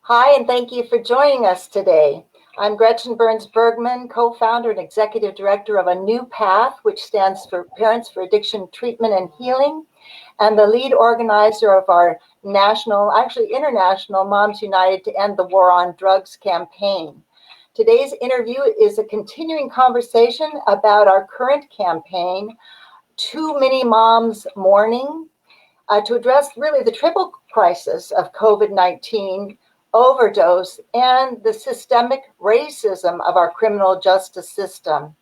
Hi, and thank you for joining us today. I'm Gretchen Burns Bergman, co-founder and executive director of A New Path, which stands for Parents for Addiction Treatment and Healing, and the lead organizer of our international Moms United to End the War on Drugs campaign. Today's interview is a continuing conversation about our current campaign, Too Many Moms Mourning, to address really the triple crisis of COVID-19, overdose, and the systemic racism of our criminal justice system.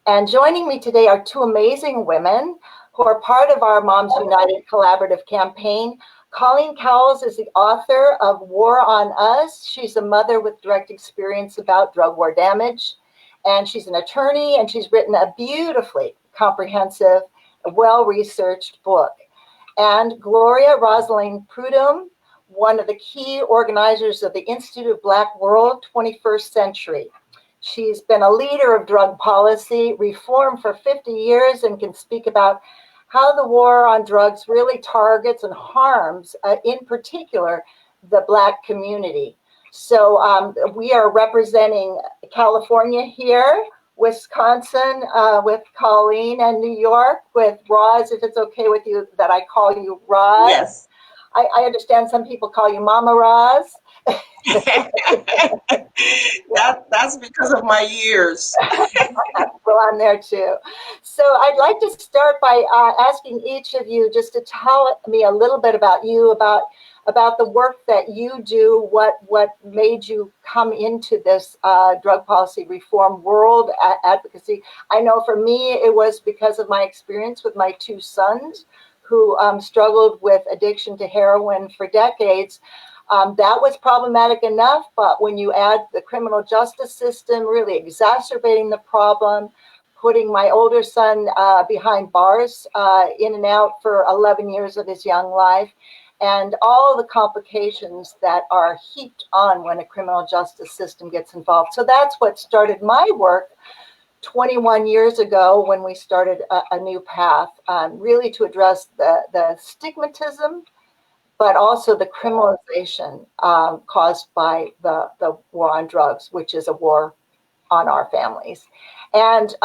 And joining me today are two amazing women who are part of our Moms United collaborative campaign. Colleen Cowles is the author of War on Us. She's a mother with direct experience about drug war damage, and she's an attorney, and she's written a beautifully comprehensive, well-researched book. And Gloria Rosalind Prudhomme, one of the key organizers of the Institute of Black World 21st Century. She's been a leader of drug policy reform for 50 years and can speak about how the war on drugs really targets and harms, in particular, the Black community. So we are representing California here, Wisconsin with Colleen, and New York with Roz, if it's okay with you that I call you Roz. Yes. I understand some people call you Mama Roz. That's because of my years. Well, I'm there too. So I'd like to start by asking each of you just to tell me a little bit about you, about the work that you do, what made you come into this drug policy reform world advocacy. I know for me, it was because of my experience with my two sons who struggled with addiction to heroin for decades. That was problematic enough, but when you add the criminal justice system really exacerbating the problem, putting my older son behind bars in and out for 11 years of his young life, and all the complications that are heaped on when a criminal justice system gets involved. So that's what started my work 21 years ago when we started A New Path, really to address the stigmatism, but also the criminalization caused by the war on drugs, which is a war on our families. And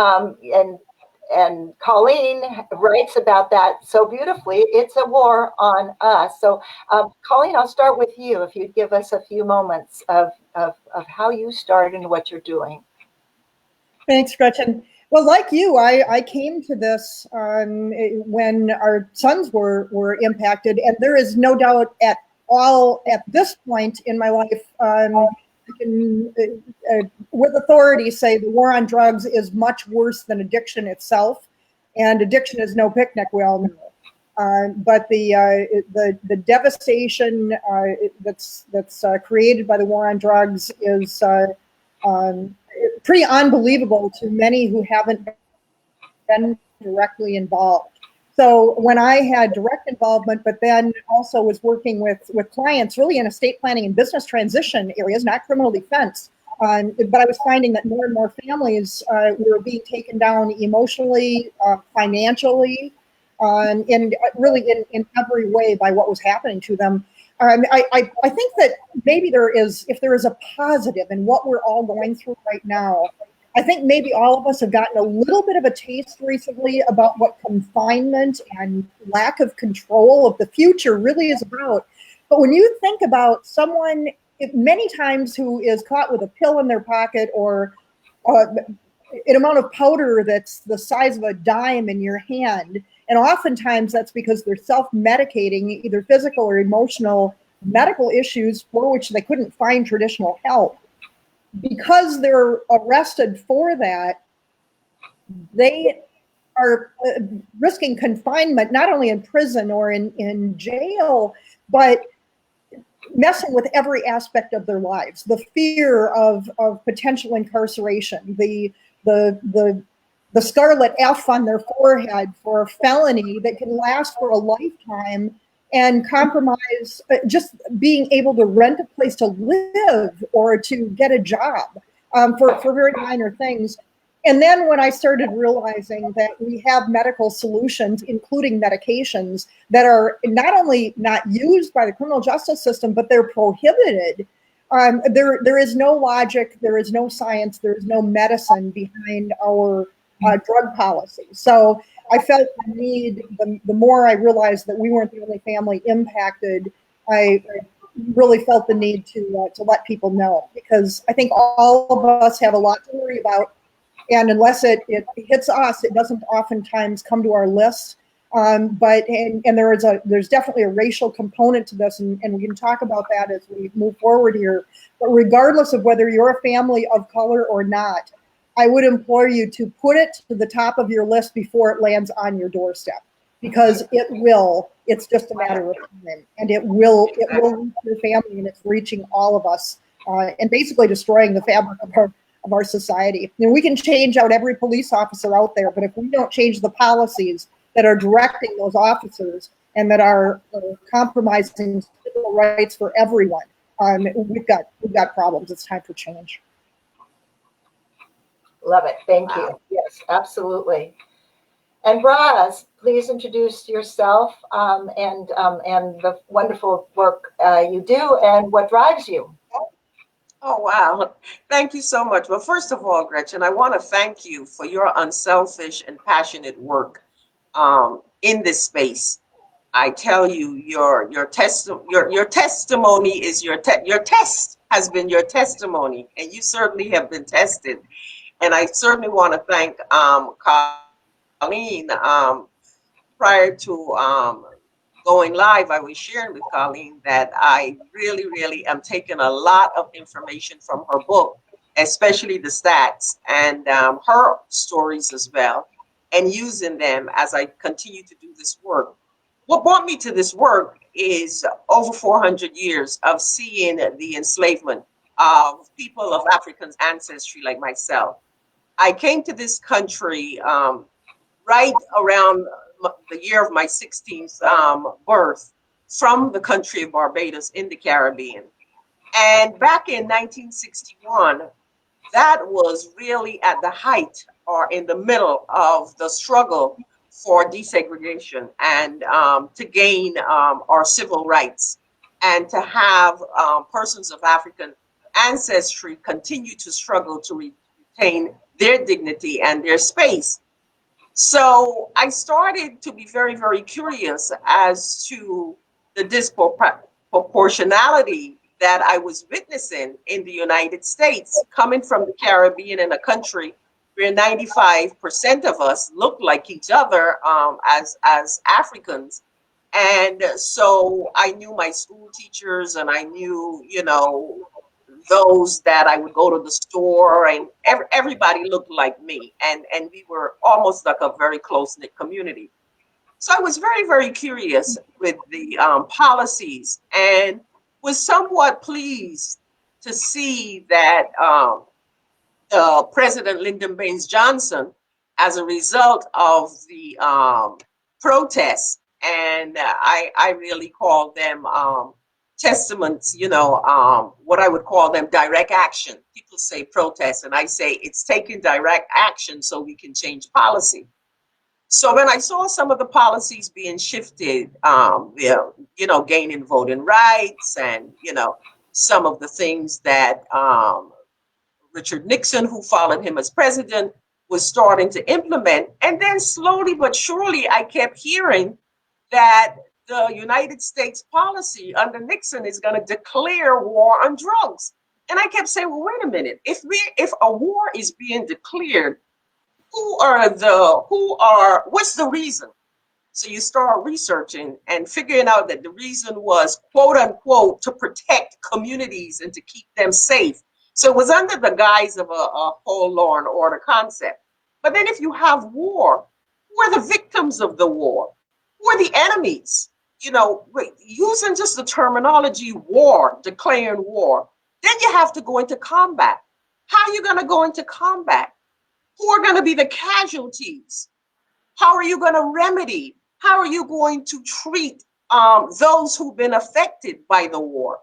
Colleen writes about that so beautifully. It's a war on us. So Colleen, I'll start with you. If you'd give us a few moments of how you started and what you're doing. Thanks, Gretchen. Well, like you, I came to this when our sons were impacted, and there is no doubt at all at this point in my life, I can, with authority, say the war on drugs is much worse than addiction itself, and addiction is no picnic, we all know. But the devastation that's created by the war on drugs is pretty unbelievable to many who haven't been directly involved. So when I had direct involvement, but then also was working with clients really in estate planning and business transition areas, not criminal defense, but I was finding that more and more families were being taken down emotionally, financially, and really in every way by what was happening to them. I think that maybe if there is a positive in what we're all going through right now, I think maybe all of us have gotten a little bit of a taste recently about what confinement and lack of control of the future really is about. But when you think about someone many times who is caught with a pill in their pocket or an amount of powder that's the size of a dime in your hand, and oftentimes that's because they're self-medicating either physical or emotional medical issues for which they couldn't find traditional help. Because they're arrested for that, they are risking confinement, not only in prison or in jail, but messing with every aspect of their lives. The fear of potential incarceration, the scarlet F on their forehead for a felony that can last for a lifetime and compromise just being able to rent a place to live or to get a job for very minor things. And then when I started realizing that we have medical solutions, including medications, that are not only not used by the criminal justice system, but they're prohibited, There is no logic, there is no science, there is no medicine behind our drug policy. So I felt the need, the more I realized that we weren't the only family impacted, I really felt the need to let people know, because I think all of us have a lot to worry about. And unless it hits us, it doesn't oftentimes come to our list. But there's definitely a racial component to this, and we can talk about that as we move forward here. But regardless of whether you're a family of color or not, I would implore you to put it to the top of your list before it lands on your doorstep, because it will. It's just a matter of time, and it will reach your family, and it's reaching all of us, and basically destroying the fabric of our society. You know, we can change out every police officer out there, but if we don't change the policies that are directing those officers and that are compromising civil rights for everyone, we've got problems. It's time for change. Love it. Thank you. Yes, absolutely. And Roz, please introduce yourself and the wonderful work you do and what drives you. Oh, wow. Thank you so much. Well, first of all, Gretchen, I want to thank you for your unselfish and passionate work in this space. I tell you, your testimony is your test has been your testimony, and you certainly have been tested. And I certainly want to thank Colleen. Prior to going live, I was sharing with Colleen that I really am taking a lot of information from her book, especially the stats and her stories as well, and using them as I continue to do this work. What brought me to this work is over 400 years of seeing the enslavement of people of African ancestry like myself. I came to this country right around the year of my 16th birth from the country of Barbados in the Caribbean. And back in 1961, that was really at the height or in the middle of the struggle for desegregation and to gain our civil rights, and to have persons of African ancestry continue to struggle to retain their dignity and their space. So I started to be very curious as to the disproportionality that I was witnessing in the United States, coming from the Caribbean, in a country where 95% of us look like each other as Africans. And so I knew my school teachers, and I knew, those that I would go to the store, and everybody looked like me. And we were almost like a very close-knit community. So I was very curious with the policies, and was somewhat pleased to see that President Lyndon Baines Johnson, as a result of the protests, and I really call them testaments, what I would call them direct action. People say protest, and I say it's taking direct action so we can change policy. So when I saw some of the policies being shifted, gaining voting rights, and, some of the things that Richard Nixon, who followed him as president, was starting to implement. And then slowly but surely, I kept hearing that the United States policy under Nixon is going to declare war on drugs. And I kept saying, well, wait a minute. If a war is being declared, what's the reason? So you start researching and figuring out that the reason was, quote unquote, to protect communities and to keep them safe. So it was under the guise of a whole law and order concept. But then if you have war, who are the victims of the war? Who are the enemies? Using just the terminology war, declaring war, then you have to go into combat. How are you going to go into combat? Who are going to be the casualties? How are you going to remedy? How are you going to treat those who've been affected by the war?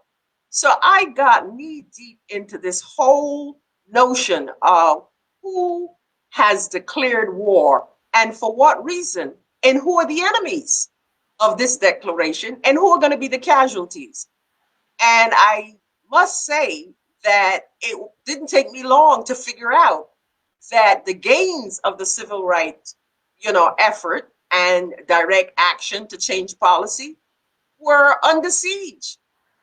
So I got knee deep into this whole notion of who has declared war and for what reason, and who are the enemies of this declaration, and who are going to be the casualties. And I must say that it didn't take me long to figure out that the gains of the civil rights, effort and direct action to change policy were under siege,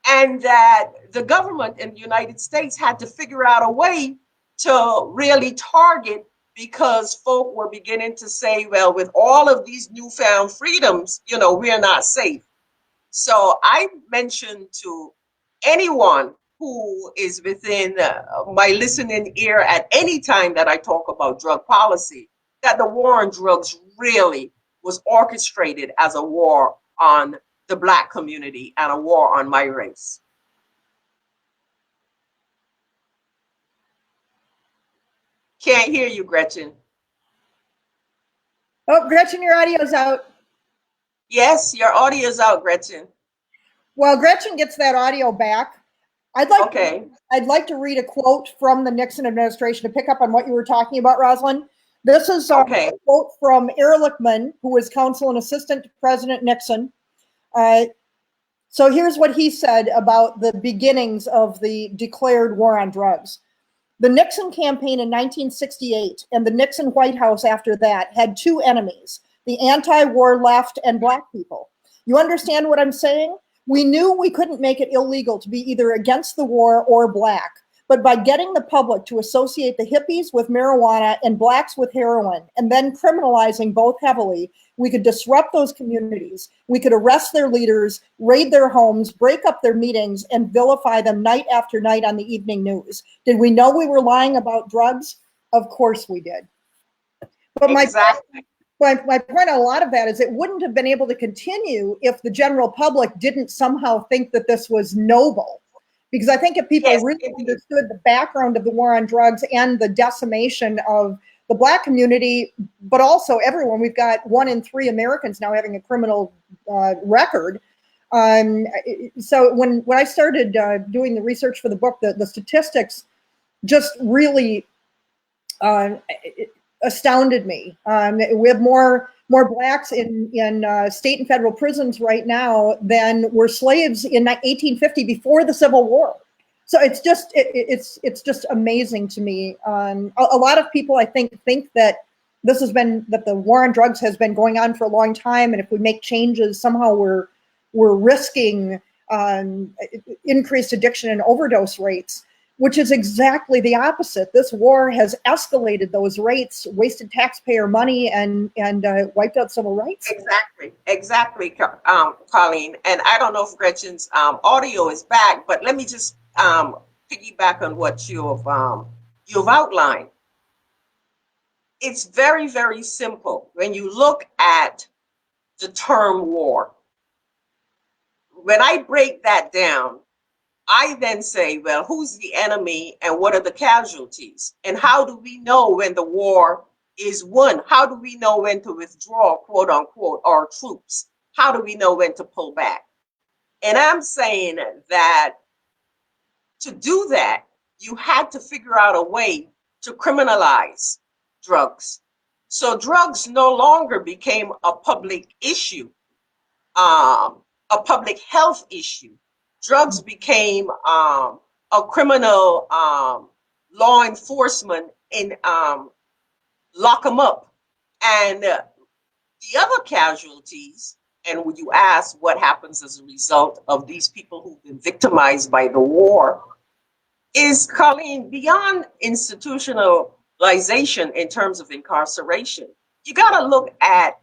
and that the government in the United States had to figure out a way to really target, because folk were beginning to say, well, with all of these newfound freedoms, we're not safe. So I mentioned to anyone who is within my listening ear at any time that I talk about drug policy, that the war on drugs really was orchestrated as a war on the Black community and a war on my race. Can't hear you, Gretchen. Oh, Gretchen, your audio's out. Yes, your audio's out, Gretchen. Well, Gretchen gets that audio back. I'd like to read a quote from the Nixon administration to pick up on what you were talking about, Rosalind. This is a quote from Ehrlichman, who was counsel and assistant to President Nixon. So here's what he said about the beginnings of the declared war on drugs. The Nixon campaign in 1968 and the Nixon White House after that had two enemies, the anti-war left and Black people. You understand what I'm saying? We knew we couldn't make it illegal to be either against the war or Black, but by getting the public to associate the hippies with marijuana and Blacks with heroin, and then criminalizing both heavily, we could disrupt those communities. We could arrest their leaders, raid their homes, break up their meetings, and vilify them night after night on the evening news. Did we know we were lying about drugs? Of course we did. But exactly. My point on a lot of that is it wouldn't have been able to continue if the general public didn't somehow think that this was noble. Because I think if people really understood the background of the war on drugs and the decimation of the Black community, but also everyone, we've got 1 in 3 Americans now having a criminal record. So when I started doing the research for the book, the statistics just really astounded me. We have more Blacks in state and federal prisons right now than were slaves in 1850 before the Civil War. So it's just amazing to me. A lot of people, I think that that the war on drugs has been going on for a long time, and if we make changes, somehow we're risking increased addiction and overdose rates, which is exactly the opposite. This war has escalated those rates, wasted taxpayer money, and wiped out civil rights. Exactly, Colleen. And I don't know if Gretchen's audio is back, but let me just piggyback on what you've outlined. It's very, very simple. When you look at the term war, when I break that down, I then say, well, who's the enemy and what are the casualties? And how do we know when the war is won? How do we know when to withdraw, quote unquote, our troops? How do we know when to pull back? And I'm saying that to do that, you had to figure out a way to criminalize drugs. So drugs no longer became a public issue, a public health issue. Drugs became a criminal law enforcement and lock them up. And the other casualties, and when you ask what happens as a result of these people who've been victimized by the war, is, Colleen, beyond institutionalization in terms of incarceration. You got to look at,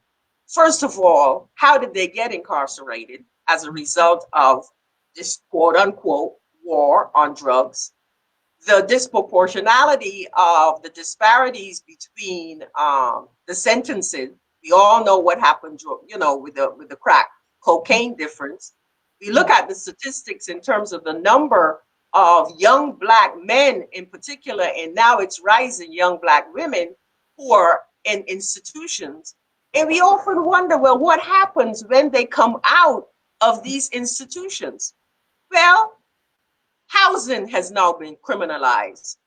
first of all, how did they get incarcerated as a result of this quote unquote war on drugs, the disproportionality of the disparities between the sentences. We all know what happened, with the crack cocaine difference. We look at the statistics in terms of the number of young Black men in particular, and now it's rising young Black women who are in institutions. And we often wonder, well, what happens when they come out of these institutions? Well, housing has now been criminalized.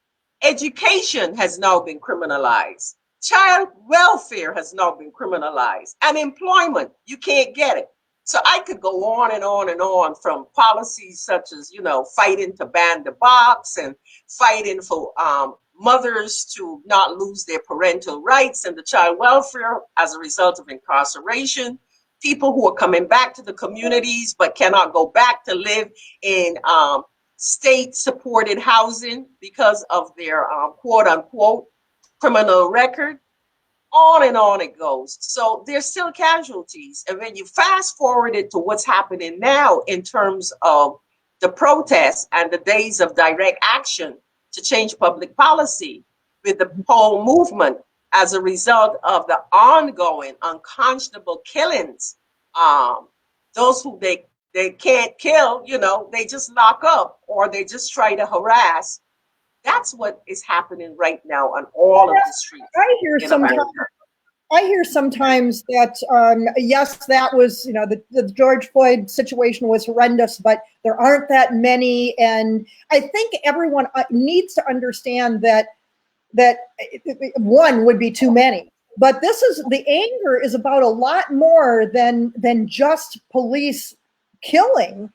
Education has now been criminalized. Child welfare has now been criminalized. And employment, you can't get it. So I could go on and on and on, from policies such as, fighting to ban the box, and fighting for mothers to not lose their parental rights and the child welfare as a result of incarceration, people who are coming back to the communities but cannot go back to live in state-supported housing because of their quote-unquote criminal record. On it goes. So there's still casualties. And when you fast forward it to what's happening now in terms of the protests and the days of direct action to change public policy, with the whole movement as a result of the ongoing unconscionable killings, those who they can't kill, they just lock up or they just try to harass. That's what is happening right now on all of the streets. I hear sometimes that, yes, that was, the George Floyd situation was horrendous, but there aren't that many. And I think everyone needs to understand that one would be too many. But the anger is about a lot more than just police killing.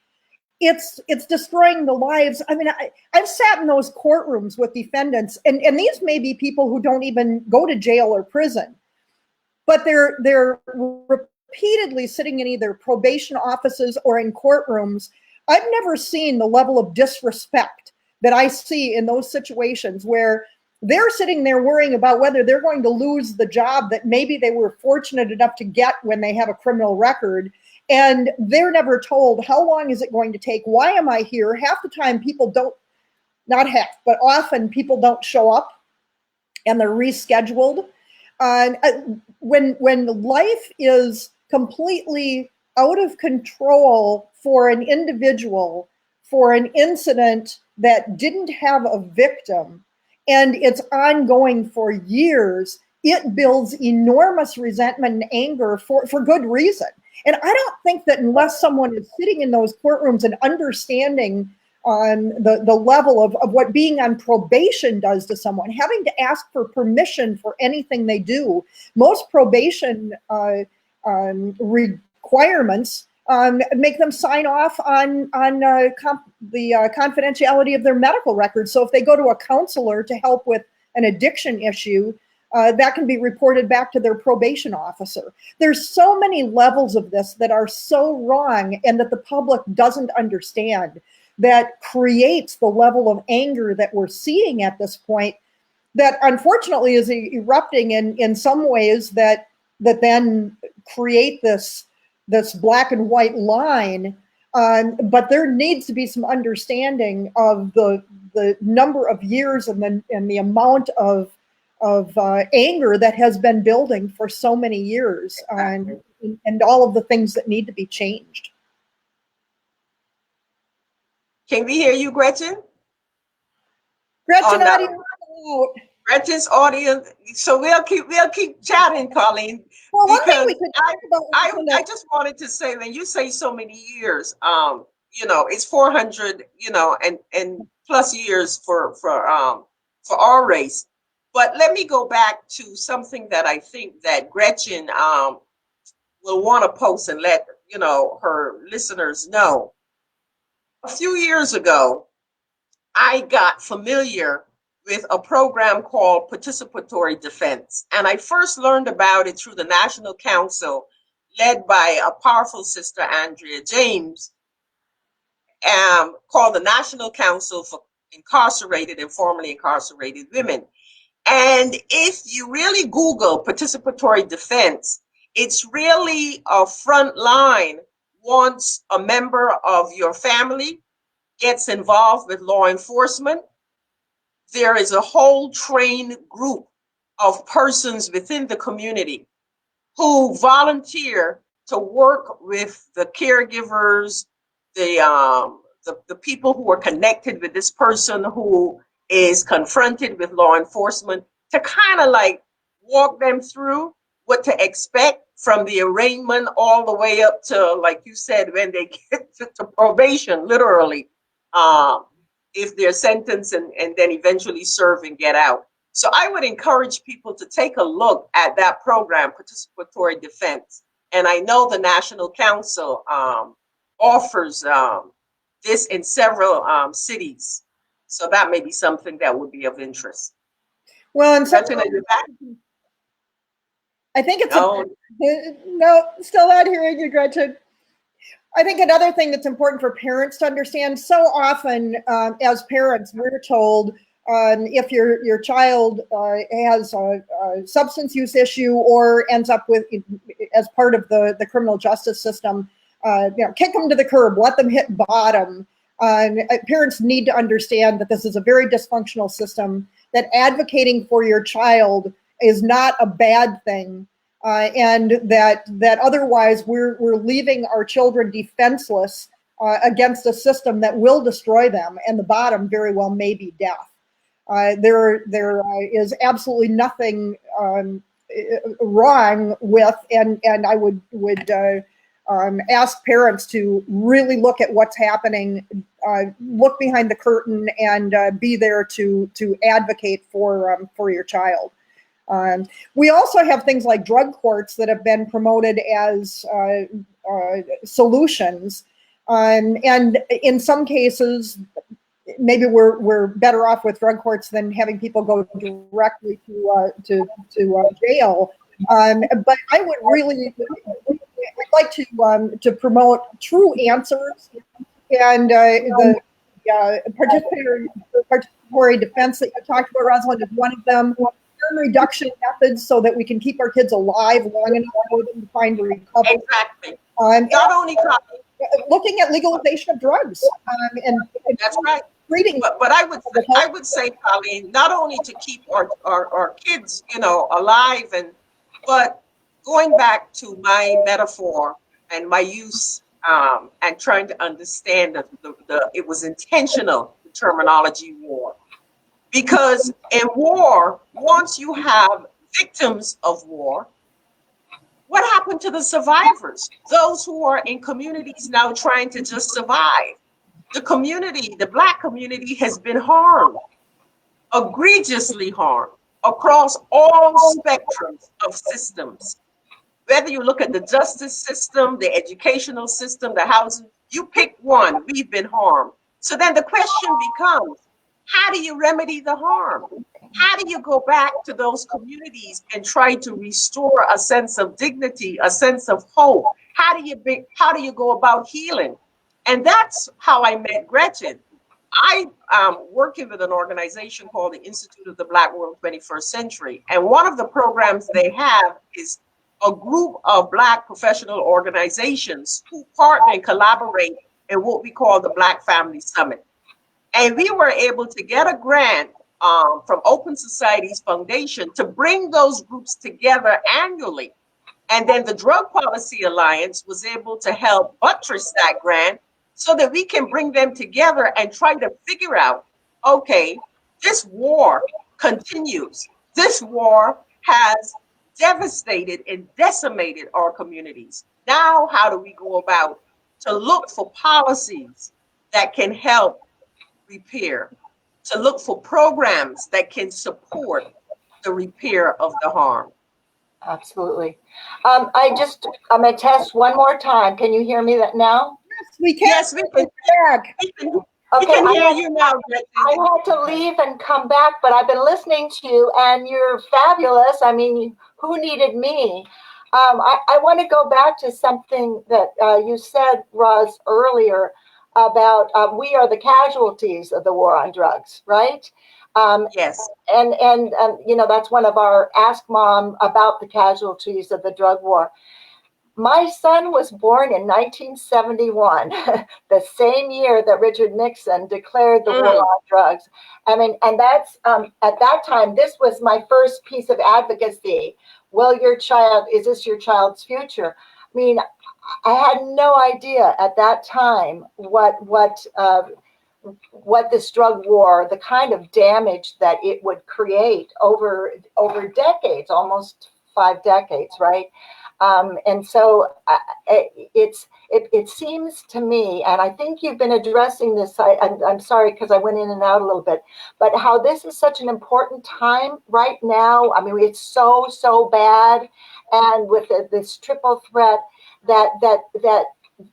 It's destroying the lives. I mean, I've sat in those courtrooms with defendants, and these may be people who don't even go to jail or prison, but they're repeatedly sitting in either probation offices or in courtrooms. I've never seen the level of disrespect that I see in those situations where they're sitting there worrying about whether they're going to lose the job that maybe they were fortunate enough to get when they have a criminal record. And they're never told, how long is it going to take? Why am I here? Half the time people not half, but often people don't show up and they're rescheduled. When life is completely out of control for an individual, for an incident that didn't have a victim, and it's ongoing for years, it builds enormous resentment and anger for good reason. And I don't think that unless someone is sitting in those courtrooms and understanding on the level of what being on probation does to someone, having to ask for permission for anything they do. Most probation requirements make them sign off on the confidentiality of their medical records. So if they go to a counselor to help with an addiction issue, that can be reported back to their probation officer. There's so many levels of this that are so wrong and that the public doesn't understand, that creates the level of anger that we're seeing at this point, that unfortunately is erupting in some ways that then create this black and white line. But there needs to be some understanding of the number of years and the amount of anger that has been building for so many years, and all of the things that need to be changed. Can we hear you, Gretchen? Gretchen's audience. So we'll keep chatting, Colleen. Well, one thing we could talk about. I just wanted to say, when you say so many years, it's 400, and plus years for our race. But let me go back to something that I think that Gretchen will want to post and let her listeners know. A few years ago, I got familiar with a program called Participatory Defense. And I first learned about it through the National Council, led by a powerful sister, Andrea James, called the National Council for Incarcerated and Formerly Incarcerated Women. And if you really Google participatory defense, it's really a front line once a member of your family gets involved with law enforcement. There is a whole trained group of persons within the community who volunteer to work with the caregivers, the people who are connected with this person who is confronted with law enforcement, to kind of like walk them through what to expect from the arraignment all the way up to, like you said, when they get to probation, literally, if they're sentenced and then eventually serve and get out. So I would encourage people to take a look at that program, Participatory Defense, And I know the National Council offers this in several cities. So that may be something that would be of interest. Well, and Gretchen, are you back? I think it's No. no, still not hearing you, Gretchen. I think another thing that's important for parents to understand, so often as parents, we're told if your child has a substance use issue or ends up with, as part of the criminal justice system, kick them to the curb, let them hit bottom. Parents need to understand that this is a very dysfunctional system, that advocating for your child is not a bad thing. And that otherwise we're leaving our children defenseless against a system that will destroy them, and the bottom very well may be death. There is absolutely nothing wrong with, and I would ask parents to really look at what's happening, look behind the curtain, and be there to advocate for your child. We also have things like drug courts that have been promoted as solutions, and in some cases, maybe we're better off with drug courts than having people go directly to jail. But I would really like to promote true answers, and the participatory defense that you talked about, Rosalind, is one of them. Harm reduction methods so that we can keep our kids alive long enough for them to find recovery. Exactly. Not only looking at legalization of drugs, and that's right. Treating, but I would say, Colleen, not only to keep our kids, alive, but going back to my metaphor and my use and trying to understand the it was intentional, the terminology war. Because in war, once you have victims of war, what happened to the survivors? Those who are in communities now trying to just survive. The community, the Black community, has been harmed, egregiously harmed, across all spectrums of systems. Whether you look at the justice system, the educational system, the housing, you pick one, we've been harmed. So then the question becomes, how do you remedy the harm? How do you go back to those communities and try to restore a sense of dignity, a sense of hope? How do you go about healing? And that's how I met Gretchen. I am working with an organization called the Institute of the Black World 21st Century. And one of the programs they have is a group of Black professional organizations who partner and collaborate in what we call the Black Family Summit. And we were able to get a grant from Open Societies Foundation to bring those groups together annually. And then the Drug Policy Alliance was able to help buttress that grant so that we can bring them together and try to figure out, okay, this war continues. This war has devastated and decimated our communities. Now, how do we go about to look for policies that can help repair, to look for programs that can support the repair of the harm? Absolutely. I'm going to test one more time. Can you hear me now? Yes, we can. Yes, we can. We can hear you now. I had to leave and come back, but I've been listening to you, and you're fabulous. I mean, who needed me? I want to go back to something that you said, Roz, earlier about we are the casualties of the war on drugs, right? Yes. And that's one of our Ask Mom about the casualties of the drug war. My son was born in 1971, the same year that Richard Nixon declared the war on drugs. I mean, and that's at that time, this was my first piece of advocacy. Is this your child's future? I mean, I had no idea at that time what this drug war, the kind of damage that it would create over decades, almost 5 decades, right? And so it seems to me, and I think you've been addressing this, I'm sorry because I went in and out a little bit, but how this is such an important time right now. I mean, it's so bad. and with this triple threat, that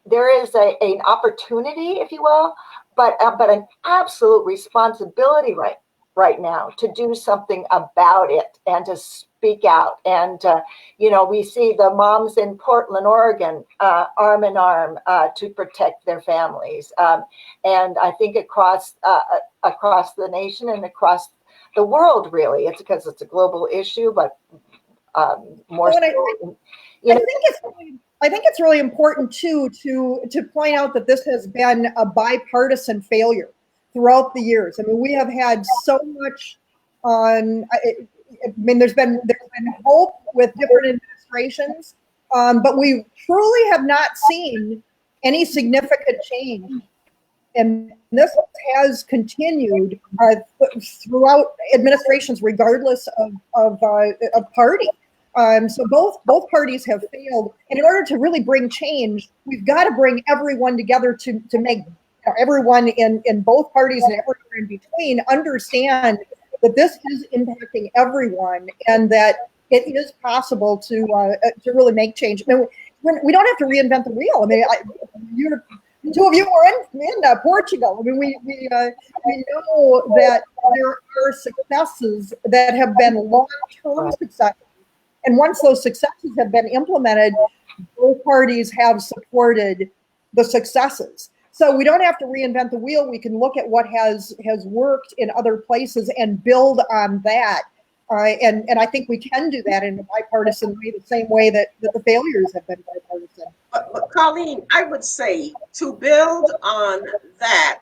there is an opportunity, if you will, but an absolute responsibility right now to do something about it and to speak out. And we see the moms in Portland, Oregon, arm in arm to protect their families, and I think across the nation and across the world, really. It's because it's a global issue, but more. I think it's really important too to point out that this has been a bipartisan failure throughout the years. I mean, we have had so much on. I mean, there's been hope with different administrations, but we truly have not seen any significant change. And this has continued throughout administrations, regardless of party. So both parties have failed. And in order to really bring change, we've got to bring everyone together to make everyone in both parties and everywhere in between understand that this is impacting everyone and that it is possible to really make change. I mean, we don't have to reinvent the wheel. I mean, the two of you were in Portugal. I mean, we know that there are successes that have been long-term successes. And once those successes have been implemented, both parties have supported the successes. So we don't have to reinvent the wheel. We can look at what has worked in other places and build on that. And I think we can do that in a bipartisan way, the same way that the failures have been bipartisan. But Colleen, I would say to build on that,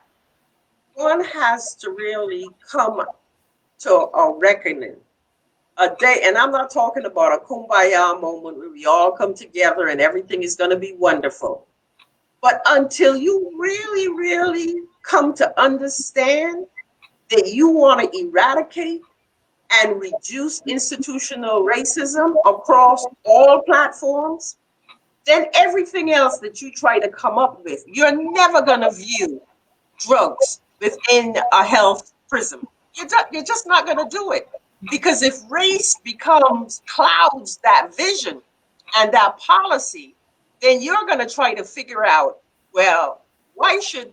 one has to really come to a reckoning. A day, and I'm not talking about a kumbaya moment where we all come together and everything is going to be wonderful. But until you really, really come to understand that you want to eradicate and reduce institutional racism across all platforms, then everything else that you try to come up with, you're never going to view drugs within a health prism. You're just not going to do it. Because if race clouds that vision and that policy, then you're going to try to figure out, well, why should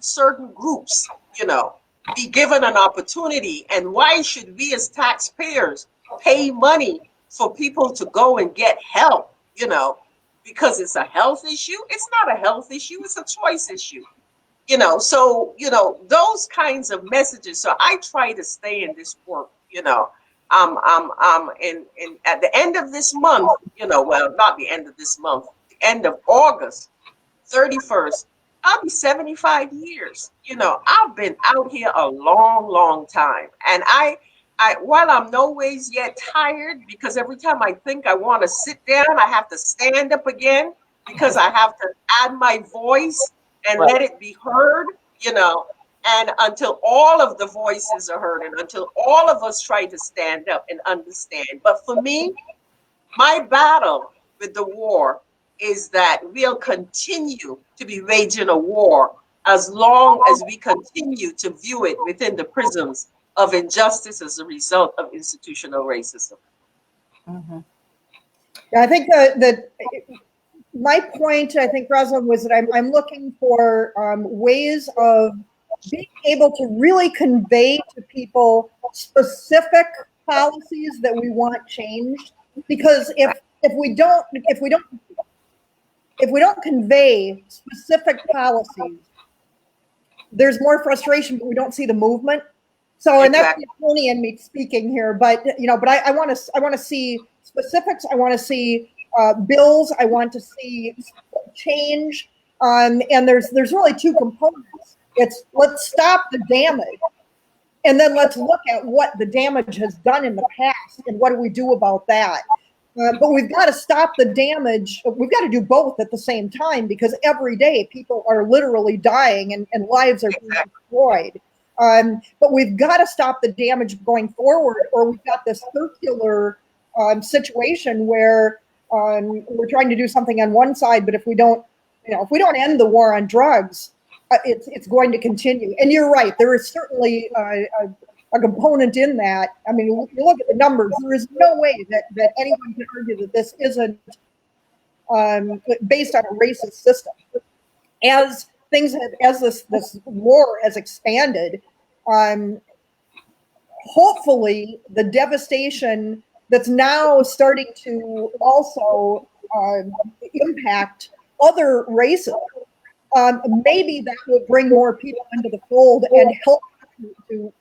certain groups, be given an opportunity, and why should we as taxpayers pay money for people to go and get help, because it's a health issue? It's not a health issue, it's a choice issue. So those kinds of messages. So I try to stay in this work. I'm at the end of this month, well, not the end of this month, the end of August 31st, I'll be 75 years. I've been out here a long, long time. And I while I'm no ways yet tired, because every time I think I want to sit down, I have to stand up again because I have to add my voice and let it be heard, and until all of the voices are heard and until all of us try to stand up and understand. But for me, my battle with the war is that we'll continue to be waging a war as long as we continue to view it within the prisms of injustice as a result of institutional racism. Mm-hmm. Yeah, I think that my point, I think, Rosalind, was that I'm looking for ways of being able to really convey to people specific policies that we want changed. Because if we don't convey specific policies, there's more frustration, but we don't see the movement. So, and that's Tony and me speaking here, but I want to see specifics. I want to see bills. I want to see change. And there's really two components. It's let's stop the damage, and then let's look at what the damage has done in the past and what do we do about that. But we've got to stop the damage. We've got to do both at the same time, because every day people are literally dying and lives are being destroyed. But we've got to stop the damage going forward, or we've got this circular situation where we're trying to do something on one side, but if we don't end the war on drugs, it's going to continue. And you're right. There is certainly a component in that. I mean, if you look at the numbers, there is no way that anyone can argue that this isn't based on a racist system. As things have, as this war has expanded, hopefully the devastation that's now starting to also impact other races, maybe that will bring more people into the fold and help to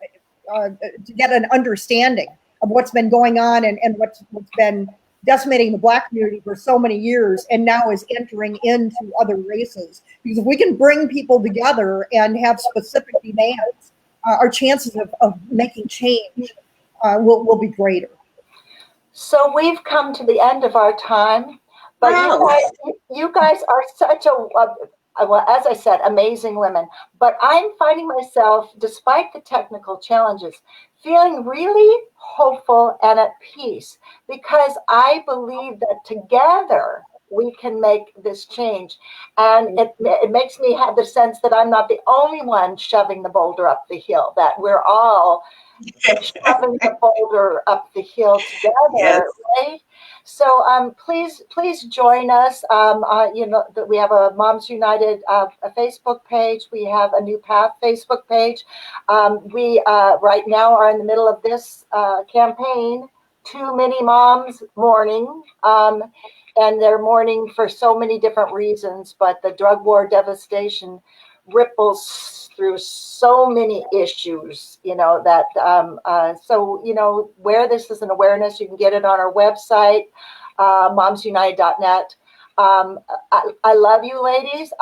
get an understanding of what's been going on and what's been decimating the Black community for so many years and now is entering into other races. Because if we can bring people together and have specific demands, our chances of making change will be greater. So we've come to the end of our time, but Wow. you guys are such well, as I said, amazing women. But I'm finding myself, despite the technical challenges, feeling really hopeful and at peace, because I believe that together we can make this change. And it makes me have the sense that I'm not the only one shoving the boulder up the hill, that we're all shoving the boulder up the hill together, Yes. right? So please join us. You know that we have a Moms United a Facebook page. We have a New Path Facebook page. We right now are in the middle of this campaign, Too Many Moms Mourning. And they're mourning for so many different reasons, but the drug war devastation ripples through so many issues, you know, that so, you know, where this is an awareness, you can get it on our website, momsunited.net. I love you ladies.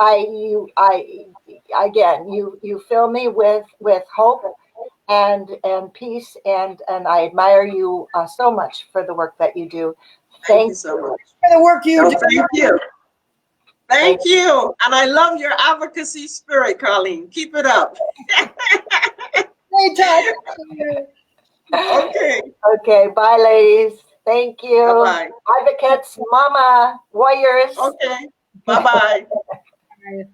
Again, you fill me with hope and peace, and I admire you so much for the work that you do. Thank you so much. For the work you No, do. thank you. Thank you. And I love your advocacy spirit, Colleen. Keep it up. Great talking to you. Okay. Okay, bye, ladies. Thank you. Bye-bye. Advocates, mama, warriors. Okay. Bye-bye. Bye.